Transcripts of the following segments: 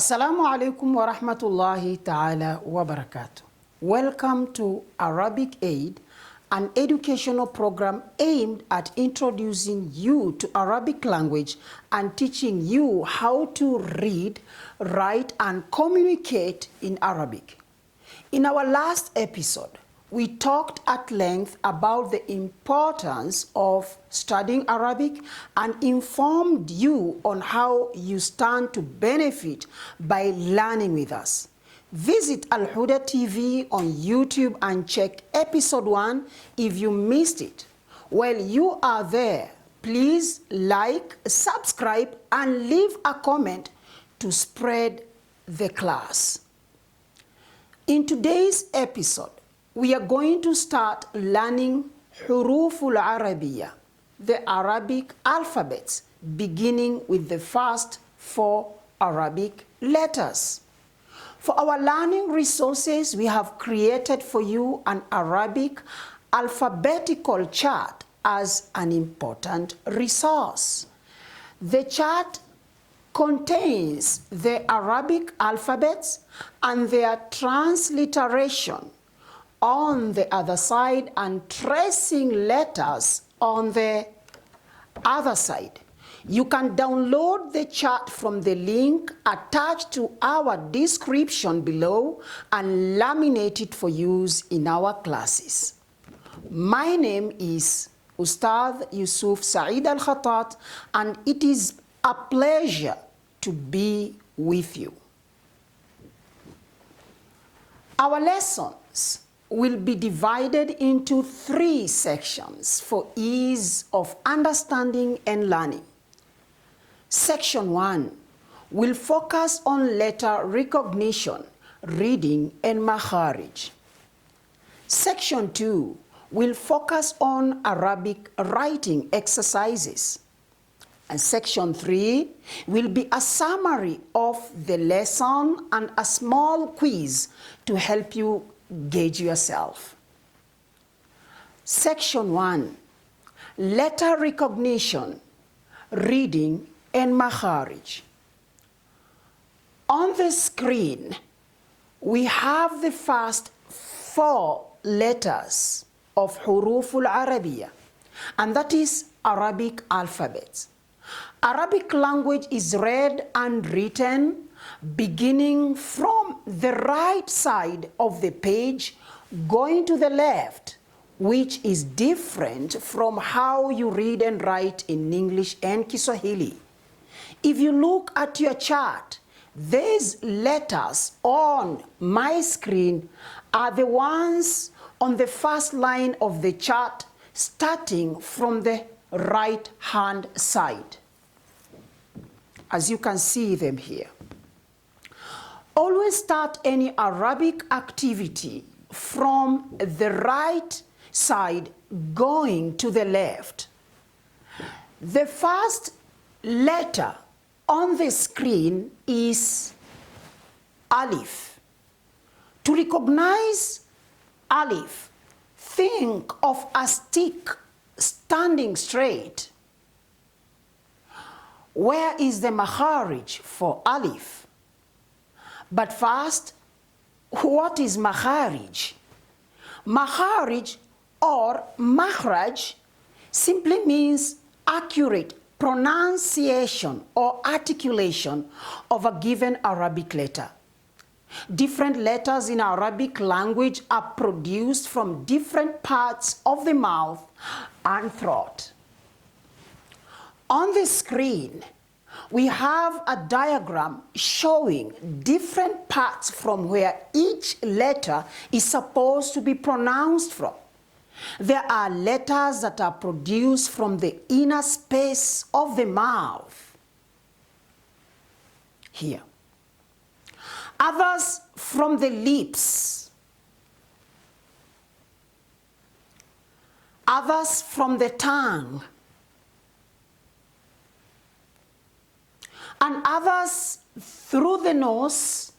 Assalamu alaikum wa rahmatullahi ta'ala wa barakatuh. Welcome to Arabic Aid, an educational program aimed at introducing you to Arabic language and teaching you how to read, write, and communicate in Arabic. In our last episode, we talked at length about the importance of studying Arabic and informed you on how you stand to benefit by learning with us. Visit Al Huda TV on YouTube and check episode 1 if you missed it. While you are there, please like, subscribe, and leave a comment to spread the class. In today's episode, we are going to start learning Huruful Arabiya, the Arabic alphabets, beginning with the first 4 Arabic letters. For our learning resources, we have created for you an Arabic alphabetical chart as an important resource. The chart contains the Arabic alphabets and their transliteration on the other side and tracing letters on the other side. You can download the chart from the link attached to our description below and laminate it for use in our classes. My name is Ustad Yusuf Saeed Al-Khattat, and it is a pleasure to be with you. Our lessons will be divided into 3 sections for ease of understanding and learning. Section 1 will focus on letter recognition, reading, and makharij. Section 2 will focus on Arabic writing exercises. And section 3 will be a summary of the lesson and a small quiz to help you gauge yourself. Section 1, letter recognition, reading, and makharij. On the screen, we have the first 4 letters of Huruful Arabiya, and that is Arabic alphabets. Arabic language is read and written beginning from the right side of the page, going to the left, which is different from how you read and write in English and Kiswahili. If you look at your chart, these letters on my screen are the ones on the first line of the chart, starting from the right hand side, as you can see them here. Always start any Arabic activity from the right side going to the left. The first letter on the screen is Alif. To recognize Alif, think of a stick standing straight. Where is the makharij for Alif? But first, what is makharij? Makharij or makhraj simply means accurate pronunciation or articulation of a given Arabic letter. Different letters in Arabic language are produced from different parts of the mouth and throat. On the screen, we have a diagram showing different parts from where each letter is supposed to be pronounced from. There are letters that are produced from the inner space of the mouth, here. Others from the lips. Others from the tongue. And others through the nose,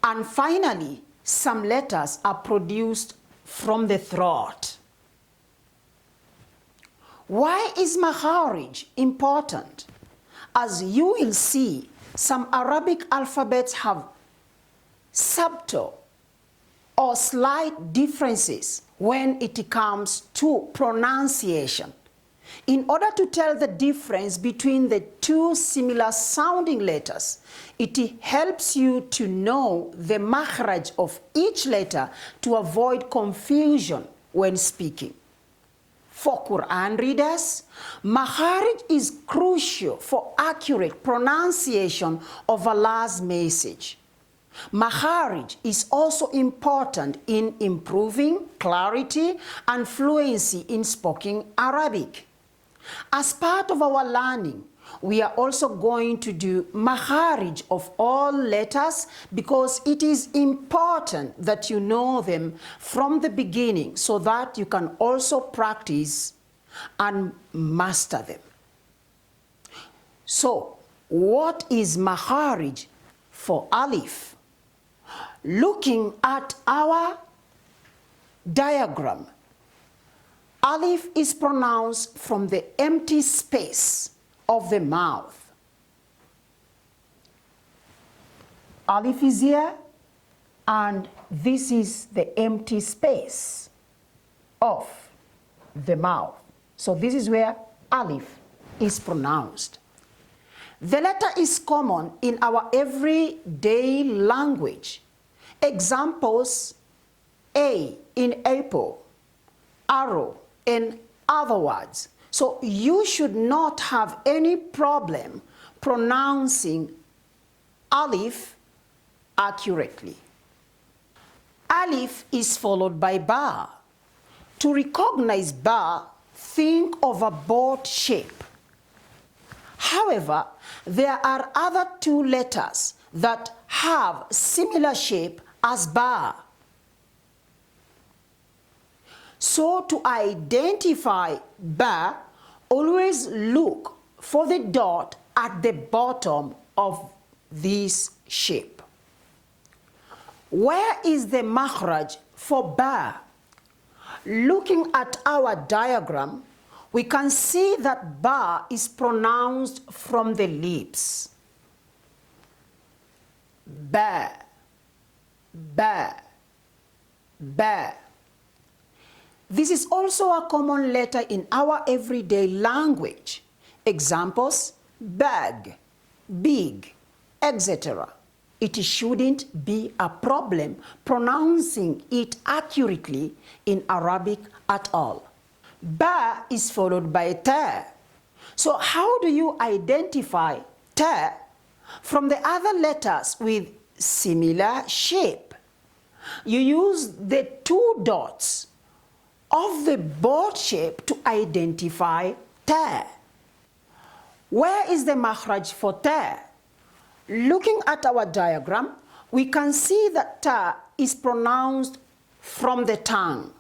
and finally, some letters are produced from the throat. Why is makharij important? As you will see, some Arabic alphabets have subtle or slight differences when it comes to pronunciation. In order to tell the difference between the two similar sounding letters, it helps you to know the makhraj of each letter to avoid confusion when speaking. For Quran readers, makharij is crucial for accurate pronunciation of Allah's message. Makharij is also important in improving clarity and fluency in spoken Arabic. As part of our learning, we are also going to do makharij of all letters because it is important that you know them from the beginning so that you can also practice and master them. So, what is makharij for Alif? Looking at our diagram, Alif is pronounced from the empty space of the mouth. Alif is here, and this is the empty space of the mouth. So this is where Alif is pronounced. The letter is common in our everyday language. Examples: A in apple, arrow, and other words. So you should not have any problem pronouncing Alif accurately. Alif is followed by Ba. To recognize Ba, think of a boat shape. However, there are other two letters that have similar shape as Ba. So to identify Ba, always look for the dot at the bottom of this shape. Where is the makhraj for Ba? Looking at our diagram, we can see that Ba is pronounced from the lips. Ba, ba, ba. This is also a common letter in our everyday language. Examples: bag, big, etc. It shouldn't be a problem pronouncing it accurately in Arabic at all. Ba is followed by ta. So how do you identify ta from the other letters with similar shape? You use the two dots of the boat shape to identify ta. Where is the makhraj for ta? Looking at our diagram, we can see that ta is pronounced from the tongue.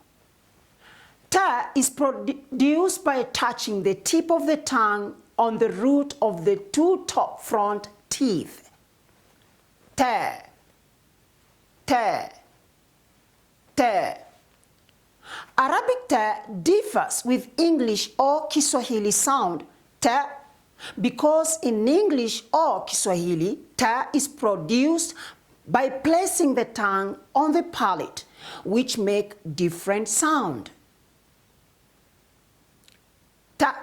Ta is produced by touching the tip of the tongue on the root of the two top front teeth. Ta, ta, ta. Arabic ta differs with English or Kiswahili sound ta because in English or Kiswahili, ta is produced by placing the tongue on the palate, which make different sound. Ta,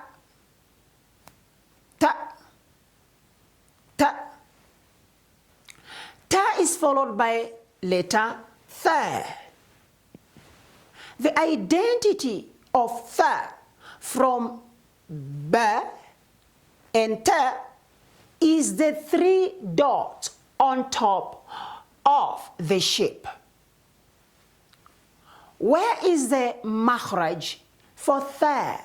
ta, ta. Ta is followed by letter tha. The identity of tha from ba and ta is the three dots on top of the shape. Where is the makhraj for tha?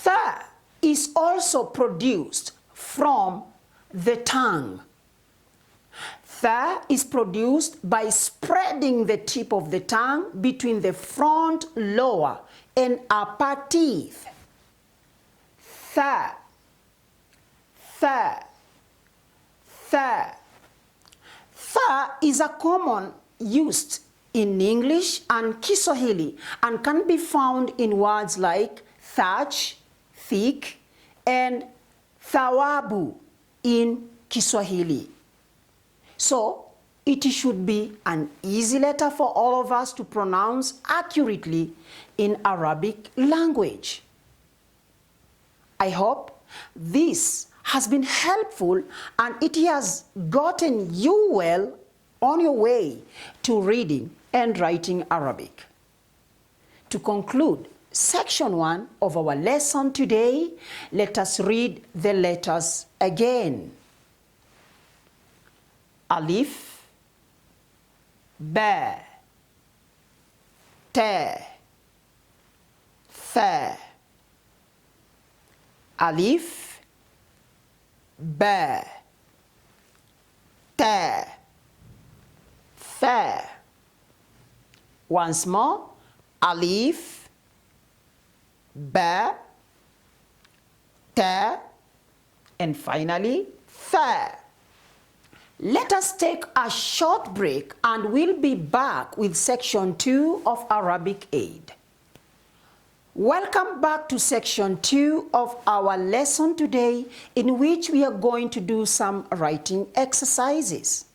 Tha is also produced from the tongue. Tha is produced by spreading the tip of the tongue between the front, lower, and upper teeth. Tha, tha, tha. Tha is a common used in English and Kiswahili and can be found in words like thatch, thick, and thawabu in Kiswahili. So it should be an easy letter for all of us to pronounce accurately in Arabic language. I hope this has been helpful and it has gotten you well on your way to reading and writing Arabic. To conclude section 1 of our lesson today, let us read the letters again. Alif, Ba, Ta, Tha. Alif, Ba, Ta, Tha. Once more, Alif, Ba, Ta, and finally, Tha. Let us take a short break and we'll be back with section 2 of Arabic Aid. Welcome back to section 2 of our lesson today, in which we are going to do some writing exercises.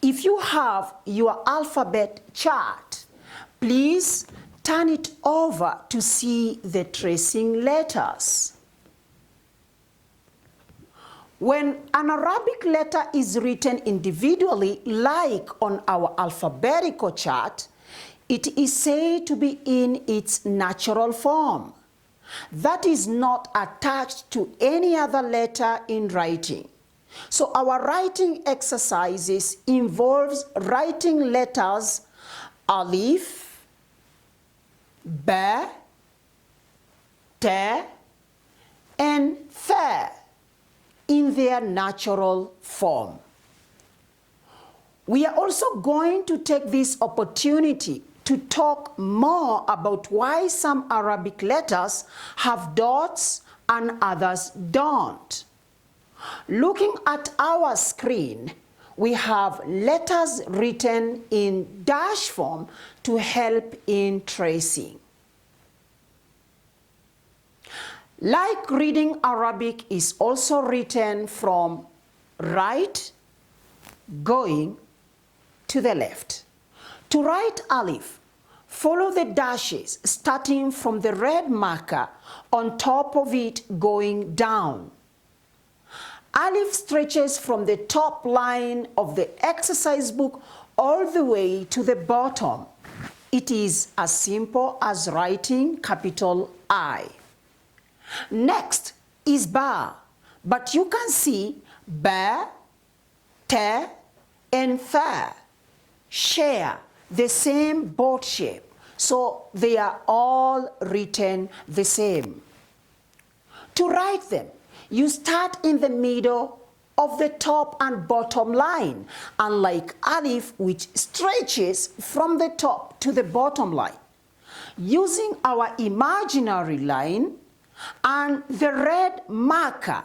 If you have your alphabet chart, please turn it over to see the tracing letters. When an Arabic letter is written individually, like on our alphabetical chart, it is said to be in its natural form. That is not attached to any other letter in writing. So our writing exercises involves writing letters Alif, Ba, Ta, and Tha in their natural form. We are also going to take this opportunity to talk more about why some Arabic letters have dots and others don't. Looking at our screen, we have letters written in dash form to help in tracing. Like reading Arabic is also written from right going to the left. To write Alif, follow the dashes starting from the red marker on top of it going down. Alif stretches from the top line of the exercise book all the way to the bottom. It is as simple as writing capital I. Next is Ba, but you can see Ba, Ta, and Tha share the same boat shape, so they are all written the same. To write them, you start in the middle of the top and bottom line, unlike Alif, which stretches from the top to the bottom line. Using our imaginary line and the red marker,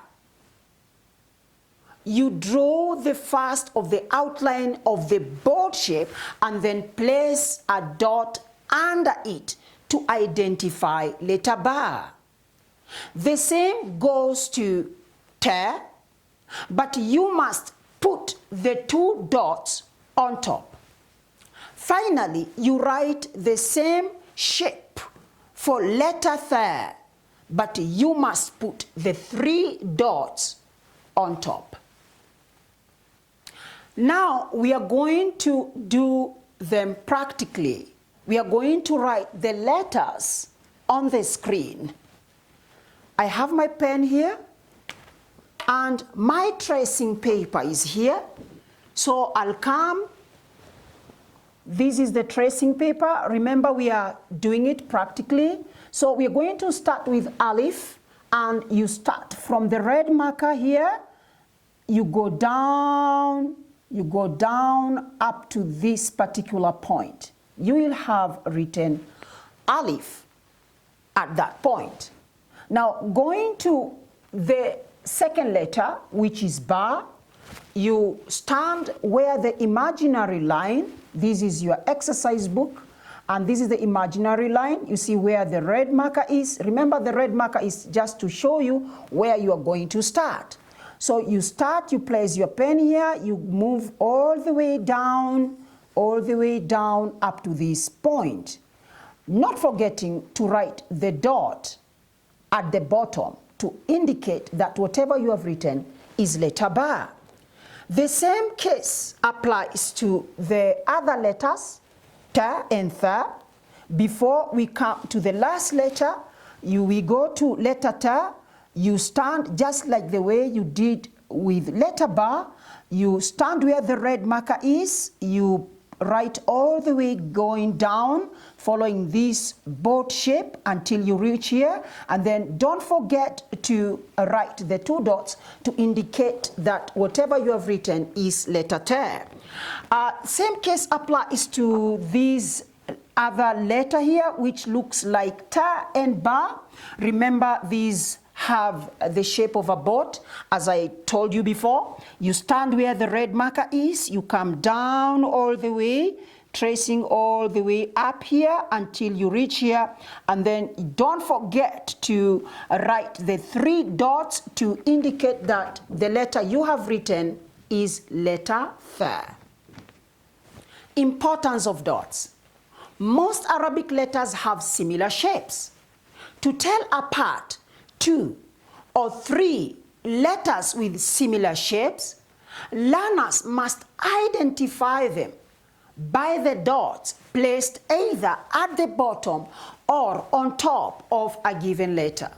you draw the first of the outline of the boat shape and then place a dot under it to identify letter Ba. The same goes to Ta, but you must put the two dots on top. Finally, you write the same shape for letter Tha, but you must put the 3 dots on top. Now we are going to do them practically. We are going to write the letters on the screen. I have my pen here and my tracing paper is here. So I'll come. This is the tracing paper. Remember, we are doing it practically. So we're going to start with Alif, and you start from the red marker here. You go down up to this particular point. You will have written Alif at that point. Now, going to the second letter, which is Ba, you stand where the imaginary line, this is your exercise book, And this is the imaginary line. You see where the red marker is. Remember, the red marker is just to show you where you are going to start. So you start, you place your pen here, you move all the way down up to this point. Not forgetting to write the dot at the bottom to indicate that whatever you have written is letter ba. The same case applies to the other letters, ta and tha. Before we come to the last letter, we go to letter ta. You stand just like the way you did with letter ba. You stand where the red marker is. You write all the way going down, following this boat shape until you reach here. And then don't forget to write the two dots to indicate that whatever you have written is letter ta. Same case applies to this other letter here, which looks like ta and ba. Remember, these have the shape of a boat, as I told you before. You stand where the red marker is, you come down all the way, tracing all the way up here until you reach here, and then don't forget to write the three dots to indicate that the letter you have written is letter tha. Importance of dots. Most Arabic letters have similar shapes. To tell apart 2 or 3 letters with similar shapes, learners must identify them by the dots placed either at the bottom or on top of a given letter.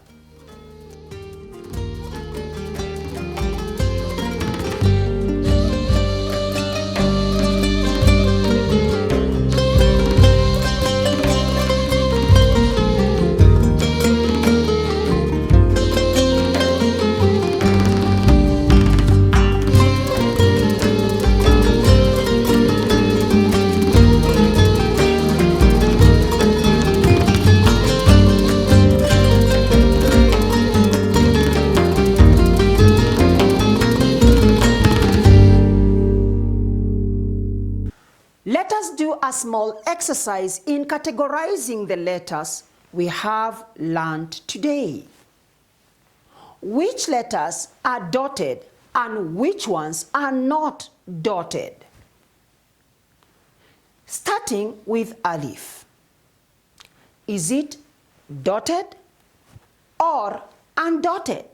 Let us do a small exercise in categorizing the letters we have learned today. Which letters are dotted and which ones are not dotted? Starting with Alif. Is it dotted or undotted?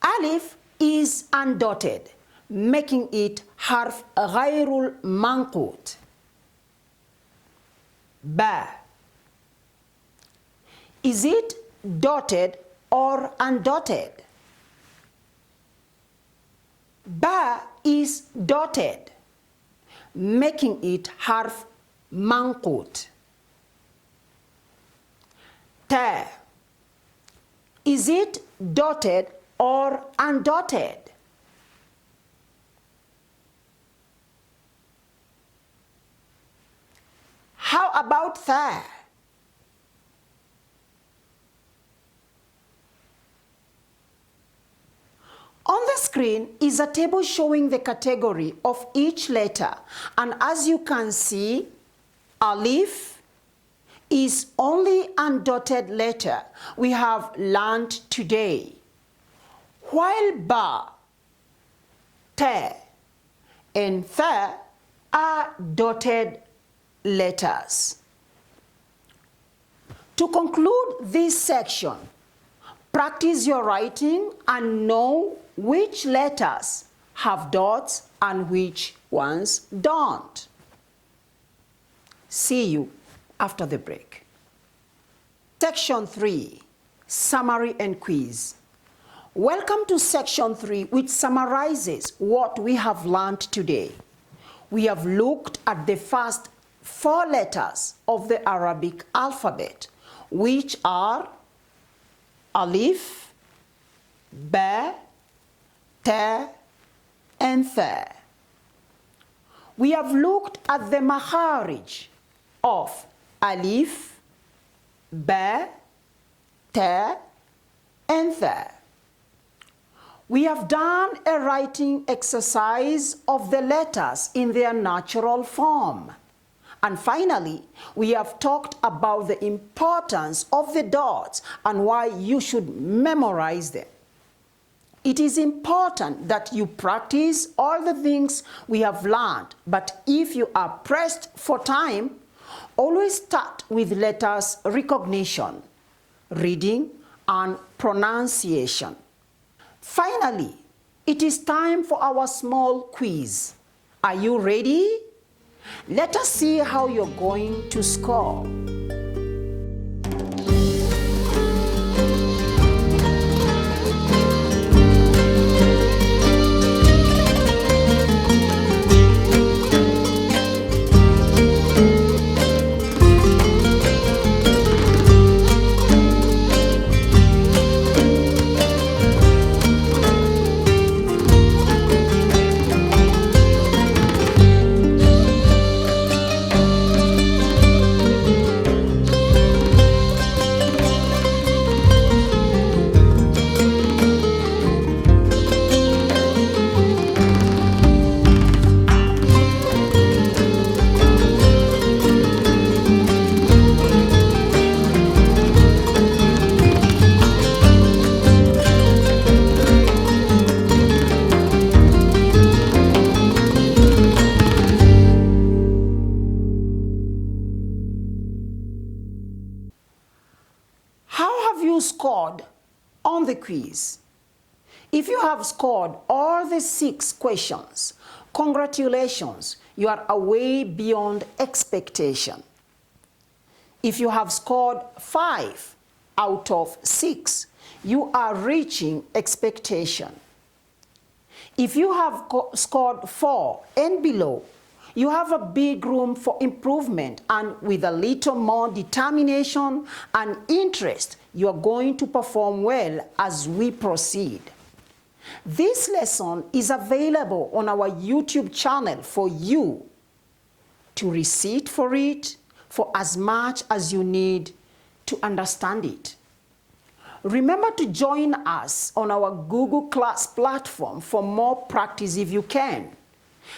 Alif is undotted, making it harf ghayrul manqut. Ba. Is it dotted or undotted? Ba is dotted, making it harf manqut. Ta. Is it dotted or undotted? How about tha? On the screen is a table showing the category of each letter, and as you can see, Alif is only undotted letter we have learned today, while Ba, Ta, and Tha are dotted letters. To conclude this section, practice your writing and know which letters have dots and which ones don't. See you after the break. Section 3, Summary and Quiz. Welcome to Section 3, which summarizes what we have learned today. We have looked at the first 4 letters of the Arabic alphabet, which are Alif, Ba, Ta, and Tha. We have looked at the makharij of Alif, Ba, Ta, and Tha. We have done a writing exercise of the letters in their natural form. And finally, we have talked about the importance of the dots and why you should memorize them. It is important that you practice all the things we have learned, but if you are pressed for time, always start with letters recognition, reading, and pronunciation. Finally, it is time for our small quiz. Are you ready? Let us see how you're going to score. Scored on the quiz. If you have scored all the 6 questions, congratulations, you are way beyond expectation. If you have scored 5 out of 6, you are reaching expectation. If you have scored 4 and below, you have a big room for improvement, and with a little more determination and interest, you are going to perform well as we proceed. This lesson is available on our YouTube channel for you to receipt for it for as much as you need to understand it. Remember to join us on our Google Class platform for more practice if you can.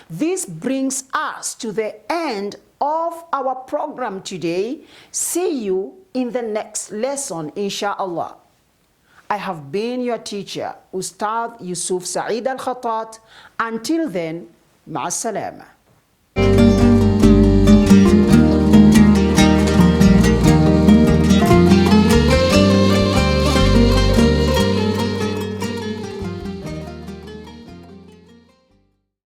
This brings us to the end of our program today. See you in the next lesson, inshallah. I have been your teacher, Ustad Yusuf Saeed Al Khatat. Until then, ma'as salama.